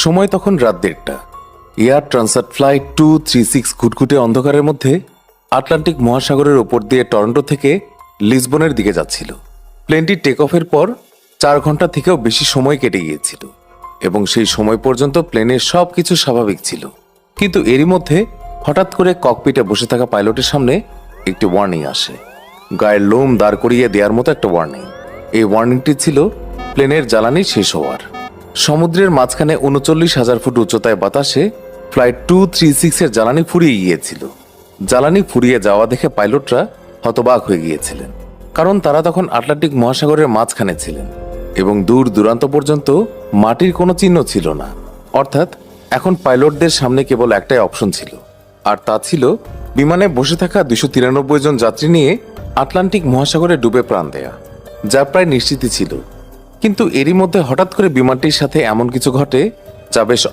সময় তখন রাত 1:30। এয়ার ট্রান্সট ফ্লাইট 236 ঘুটঘুটে অন্ধকারের মধ্যে আটলান্টিক মহাসাগরের ওপর দিয়ে টরন্টো থেকে লিসবনের দিকে যাচ্ছিল। প্লেনটি টেক অফের পর 4 ঘন্টা থেকেও বেশি সময় কেটে গিয়েছিল এবং সেই সময় পর্যন্ত প্লেনের সবকিছু স্বাভাবিক ছিল। কিন্তু এরই মধ্যে হঠাৎ করে ককপিটে বসে থাকা পাইলটের সামনে একটি ওয়ার্নিং আসে। গায়ের লোম দাঁড় করিয়ে দেওয়ার মতো একটা ওয়ার্নিং। এই ওয়ার্নিংটি ছিল প্লেনের জ্বালানি শেষ হওয়ার। সমুদ্রের মাঝখানে 39,000 ফুট উচ্চতায় বাতাসে ফ্লাইট 236 এর জ্বালানি ফুরিয়ে গিয়েছিল। জ্বালানি ফুরিয়ে যাওয়া দেখে পাইলটরা হতবাক হয়ে গিয়েছিলেন, কারণ তারা তখন আটলান্টিক মহাসাগরের মাঝখানে ছিলেন এবং দূর দূরান্ত পর্যন্ত মাটির কোনো চিহ্ন ছিল না। অর্থাৎ এখন পাইলটদের সামনে কেবল একটাই অপশন ছিল, আর তা ছিল বিমানে বসে থাকা 293 জন যাত্রী নিয়ে আটলান্টিক মহাসাগরে ডুবে প্রাণ দেয়া, যা প্রায় নিশ্চিতই ছিল। কিন্তু এরই মধ্যে হঠাৎ করে বিমানটির সাথে এমন কিছু ঘটে যা বেশ